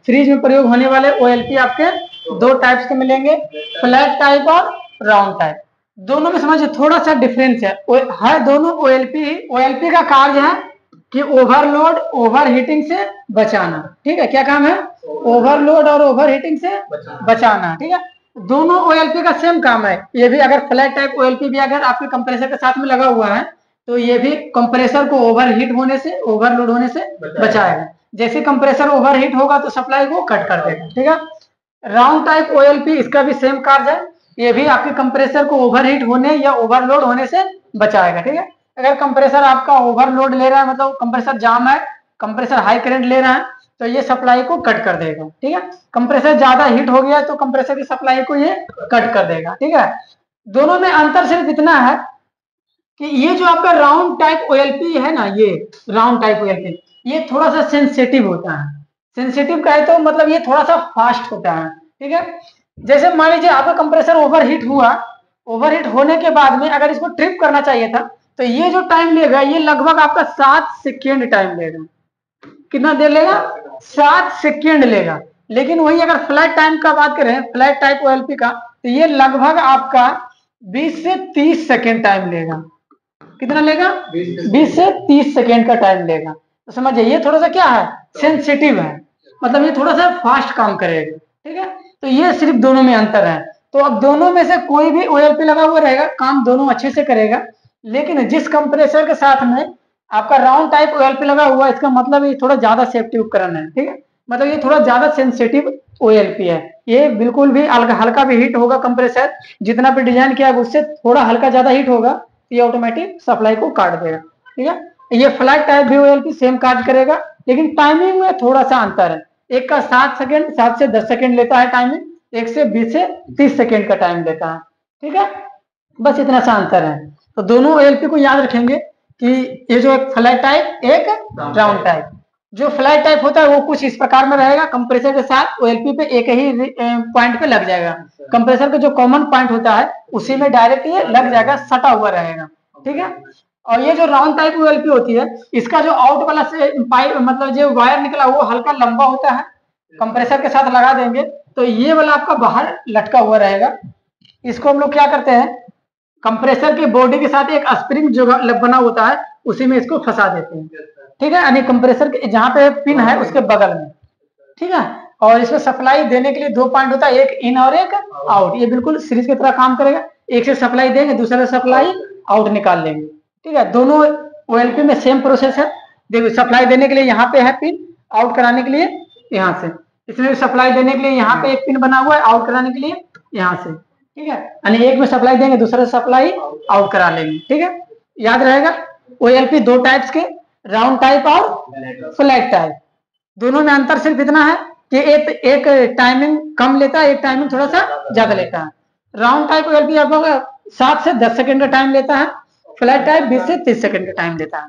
Fridge में प्रयोग होने वाले ओएलपी आपके दो टाइप्स के मिलेंगे, फ्लैट टाइप और राउंड टाइप। दोनों में समझिए थोड़ा सा डिफरेंस है दोनों ओएलपी का कार्य है कि ओवरलोड ओवर हीटिंग से बचाना। ठीक है, क्या काम है? ओवरलोड और ओवर हीटिंग से बचाना। ठीक है, दोनों ओएलपी का सेम काम है। ये भी अगर फ्लैट टाइप ओएलपी भी अगर आपके कंप्रेसर के साथ में लगा हुआ है तो ये भी कंप्रेसर को ओवर हीट होने से, ओवरलोड होने से बचाएगा। जैसे कंप्रेसर ओवर हीट होगा तो सप्लाई को कट कर देगा। ठीक है, राउंड टाइप ओएलपी इसका भी सेम कार्य है, ये भी आपके कंप्रेसर को ओवरहीट होने या ओवरलोड होने से बचाएगा। ठीक है, अगर कंप्रेसर आपका ओवरलोड ले रहा है, मतलब कंप्रेसर जाम है, कंप्रेसर हाई करंट ले रहा है, तो ये सप्लाई को कट कर देगा। ठीक है, कंप्रेसर ज्यादा हीट हो गया तो कंप्रेसर की सप्लाई को ये कट कर देगा। ठीक है, दोनों में अंतर सिर्फ इतना है कि ये जो आपका राउंड टाइप ओएलपी है ना, ये राउंड टाइप ओएलपी ये थोड़ा सा सेंसिटिव होता है। सेंसिटिव का है तो मतलब ये थोड़ा सा फास्ट होता है। ठीक है, जैसे मान लीजिए आपका कंप्रेसर ओवरहीट हुआ, ओवरहीट होने के बाद में अगर इसको ट्रिप करना चाहिए था तो ये जो टाइम लेगा ये लगभग आपका 7 सेकेंड टाइम लेगा। कितना देर लेगा? 7 सेकेंड लेगा। लेकिन वही अगर फ्लैट टाइम का बात करें, फ्लैट टाइप ओएलपी का, तो ये लगभग आपका 20 से 30 सेकेंड टाइम लेगा। कितना लेगा? 20 से 30 सेकेंड का टाइम लेगा। तो समझिए ये थोड़ा सा क्या है, सेंसिटिव है, मतलब ये थोड़ा सा फास्ट काम करेगा। ठीक है, तो ये सिर्फ दोनों में अंतर है। तो अब दोनों में से कोई भी ओएलपी लगा हुआ रहेगा, काम दोनों अच्छे से करेगा। लेकिन जिस कंप्रेसर के साथ में आपका राउंड टाइप ओएलपी लगा हुआ है, इसका मतलब ये थोड़ा ज्यादा सेफ्टी उपकरण है। ठीक है, मतलब ये थोड़ा ज्यादा सेंसिटिव ओएलपी है। ये बिल्कुल भी हल्का भी हीट होगा कंप्रेसर, जितना भी डिजाइन किया है उससे थोड़ा हल्का ज्यादा हीट होगा, ये ऑटोमेटिक सप्लाई को काट देगा। ठीक है, ये फ्लैट टाइप भी ओएलपी सेम कार्य करेगा, लेकिन टाइमिंग में थोड़ा सा अंतर है। एक का 7 से 10 सेकेंड लेता है टाइमिंग, एक से 20 से 30 सेकेंड का टाइम लेता है। ठीक है, बस इतना सा अंतर है। तो दोनों ओएलपी को याद रखेंगे कि ये जो एक फ्लैट टाइप, एक राउंड टाइप। जो फ्लैट टाइप होता है वो कुछ इस प्रकार में रहेगा, कंप्रेसर के साथ ओएलपी पे एक ही पॉइंट पे लग जाएगा। कंप्रेसर का जो कॉमन पॉइंट होता है उसी में डायरेक्ट ये लग जाएगा, सटा हुआ रहेगा। ठीक है, और ये जो राउंड टाइप ओएलपी होती है, इसका जो आउट वाला से पाइप, मतलब जो वायर निकला वो हल्का लंबा होता है, कंप्रेसर के साथ लगा देंगे तो ये वाला आपका बाहर लटका हुआ रहेगा। इसको हम लोग क्या करते हैं, कंप्रेसर के बॉडी के साथ एक स्प्रिंग जो बना होता है उसी में इसको फंसा देते हैं। ठीक है, यानी कंप्रेसर के जहाँ पे पिन है उसके बगल में। ठीक है, और इसमें सप्लाई देने के लिए 2 पॉइंट होता है, एक इन और एक आउट। ये बिल्कुल सीरीज की तरह काम करेगा, एक से सप्लाई देंगे, दूसरे से सप्लाई आउट निकाल लेंगे। ठीक है, दोनों ओएलपी में सेम प्रोसेस है। देखो सप्लाई देने के लिए यहाँ पे है पिन, आउट कराने के लिए यहाँ से, इसमें सप्लाई देने के लिए यहाँ पे एक पिन बना हुआ है, आउट कराने के लिए यहाँ से। ठीक है, यानी एक में सप्लाई देंगे, दूसरे से सप्लाई आउट करा लेंगे। ठीक है, याद रहेगा ओएलपी दो टाइप्स के, राउंड टाइप और फ्लैट टाइप। दोनों में अंतर सिर्फ इतना है कि एक टाइमिंग कम लेता है, एक टाइमिंग थोड़ा सा ज्यादा लेता है। राउंड टाइप ओएलपी आपको 7 से 10 सेकंड का टाइम लेता है, फ्लैट टाइप 20 से 30 सेकंड का टाइम लेता है।